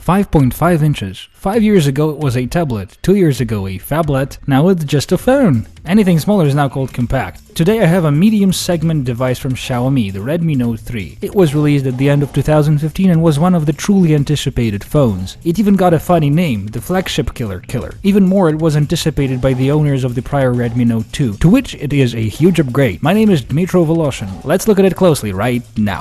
5.5 inches. 5 years ago it was a tablet, 2 years ago a phablet, now it's just a phone. Anything smaller is now called compact. Today I have a medium segment device from Xiaomi, the Redmi Note 3. It was released at the end of 2015 and was one of the truly anticipated phones. It even got a funny name, the flagship killer. Even more, it was anticipated by the owners of the prior Redmi Note 2, to which it is a huge upgrade. My name is Dmitro Voloshin. Let's look at it closely right now.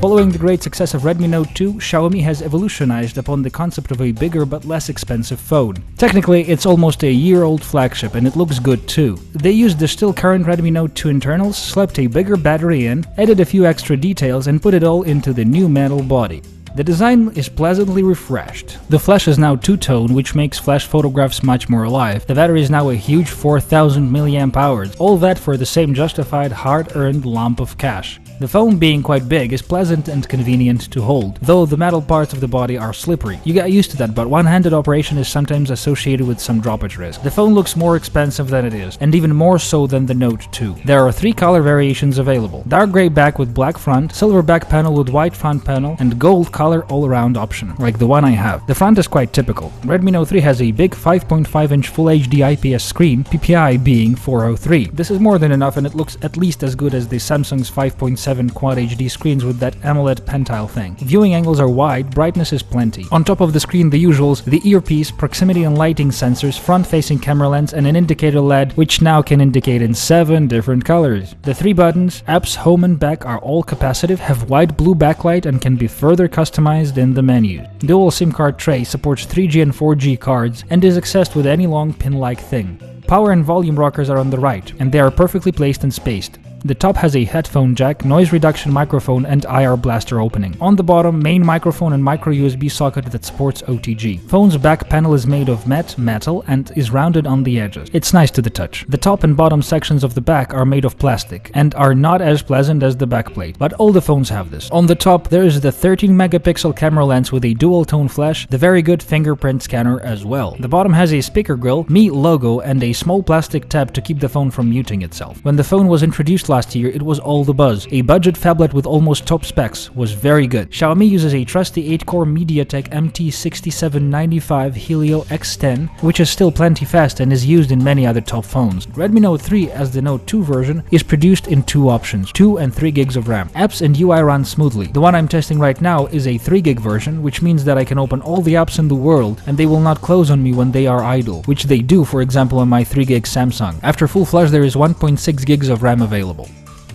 Following the great success of Redmi Note 2, Xiaomi has evolutionized upon the concept of a bigger but less expensive phone. Technically, it's almost a year-old flagship and it looks good too. They used the still current Redmi Note 2 internals, slapped a bigger battery in, added a few extra details and put it all into the new metal body. The design is pleasantly refreshed. The flash is now two-tone, which makes flash photographs much more alive. The battery is now a huge 4000 mAh, all that for the same justified hard-earned lump of cash. The phone being quite big is pleasant and convenient to hold, though the metal parts of the body are slippery. You get used to that, but one-handed operation is sometimes associated with some droppage risk. The phone looks more expensive than it is, and even more so than the Note 2. There are 3 color variations available: dark gray back with black front, silver back panel with white front panel, and gold color all-around option, like the one I have. The front is quite typical. Redmi Note 3 has a big 5.5-inch Full HD IPS screen, PPI being 403. This is more than enough and it looks at least as good as the Samsung's 5.7 Quad HD screens with that AMOLED pentile thing. Viewing angles are wide, brightness is plenty. On top of the screen, the usuals: the earpiece, proximity and lighting sensors, front-facing camera lens, and an indicator LED, which now can indicate in 7 different colors. The 3 buttons, apps, home and back, are all capacitive, have wide blue backlight, and can be further customized in the menu. Dual SIM card tray supports 3G and 4G cards and is accessed with any long pin-like thing. Power and volume rockers are on the right, and they are perfectly placed and spaced. The top has a headphone jack, noise reduction microphone, and IR blaster opening. On the bottom, main microphone and micro USB socket that supports OTG. Phone's back panel is made of matte metal and is rounded on the edges. It's nice to the touch. The top and bottom sections of the back are made of plastic and are not as pleasant as the backplate, but all the phones have this. On the top, there is the 13-megapixel camera lens with a dual-tone flash, the very good fingerprint scanner as well. The bottom has a speaker grill, Mi logo, and a small plastic tab to keep the phone from muting itself. When the phone was introduced last year, it was all the buzz. A budget phablet with almost top specs was very good. Xiaomi uses a trusty 8-core MediaTek MT6795 Helio X10, which is still plenty fast and is used in many other top phones. Redmi Note 3, as the Note 2 version, is produced in 2 options, 2 and 3 gigs of RAM. Apps and UI run smoothly. The one I'm testing right now is a 3 gig version, which means that I can open all the apps in the world and they will not close on me when they are idle, which they do, for example, on my 3 gig Samsung. After full flush, there is 1.6 gigs of RAM available.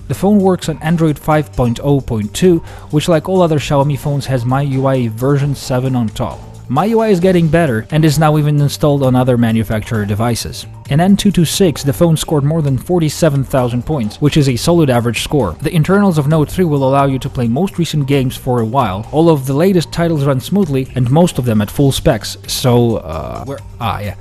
The phone works on Android 5.0.2, which, like all other Xiaomi phones, has MIUI version 7 on top. MIUI is getting better and is now even installed on other manufacturer devices. In N226, the phone scored more than 47,000 points, which is a solid average score. The internals of Note 3 will allow you to play most recent games for a while. All of the latest titles run smoothly, and most of them at full specs. So, right.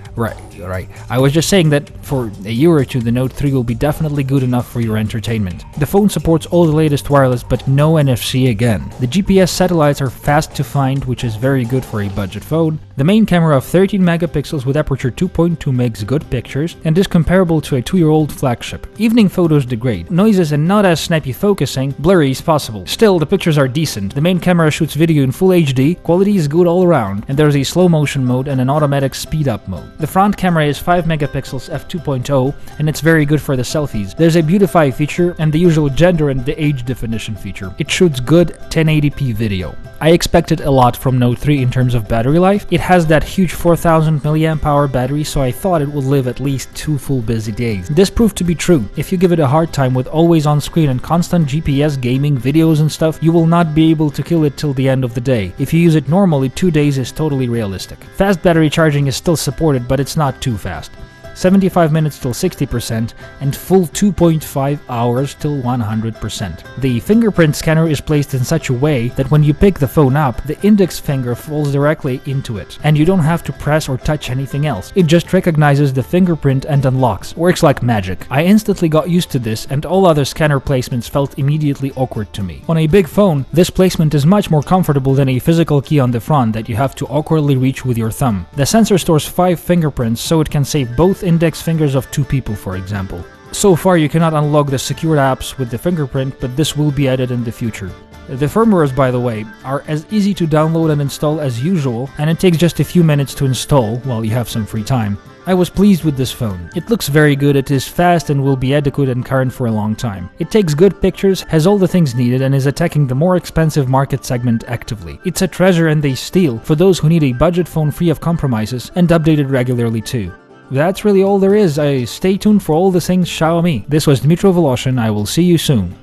I was just saying that for a year or two, the Note 3 will be definitely good enough for your entertainment. The phone supports all the latest wireless, but no NFC again. The GPS satellites are fast to find, which is very good for a budget phone. The main camera of 13 megapixels with aperture 2.2 makes good pictures and is comparable to a 2-year-old flagship. Evening photos degrade. Noises and not as snappy focusing, blurry is possible. Still, the pictures are decent. The main camera shoots video in Full HD, quality is good all around, and there's a slow motion mode and an automatic speed up mode. The front camera is 5 megapixels f2.0 and it's very good for the selfies. There's a beautify feature and the usual gender and the age definition feature. It shoots good 1080p video. I expected a lot from Note 3 in terms of battery life. It has that huge 4000 mAh battery, so I thought it would live at least 2 full busy days. This proved to be true. If you give it a hard time with always on screen and constant GPS, gaming, videos and stuff, you will not be able to kill it till the end of the day. If you use it normally, 2 days is totally realistic. Fast battery charging is still supported, but it's not too fast. 75 minutes till 60%, and full 2.5 hours till 100%. The fingerprint scanner is placed in such a way that when you pick the phone up, the index finger falls directly into it, and you don't have to press or touch anything else. It just recognizes the fingerprint and unlocks. Works like magic. I instantly got used to this, and all other scanner placements felt immediately awkward to me. On a big phone, this placement is much more comfortable than a physical key on the front that you have to awkwardly reach with your thumb. The sensor stores 5 fingerprints, so it can save both index fingers of 2 people, for example. So far you cannot unlock the secured apps with the fingerprint, but this will be added in the future. The firmwares, by the way, are as easy to download and install as usual, and it takes just a few minutes to install while you have some free time. I was pleased with this phone. It looks very good, it is fast and will be adequate and current for a long time. It takes good pictures, has all the things needed, and is attacking the more expensive market segment actively. It's a treasure and a steal for those who need a budget phone free of compromises and updated regularly too. That's really all there is. Stay tuned for all the things Xiaomi. This was Dmitry Voloshin. I will see you soon.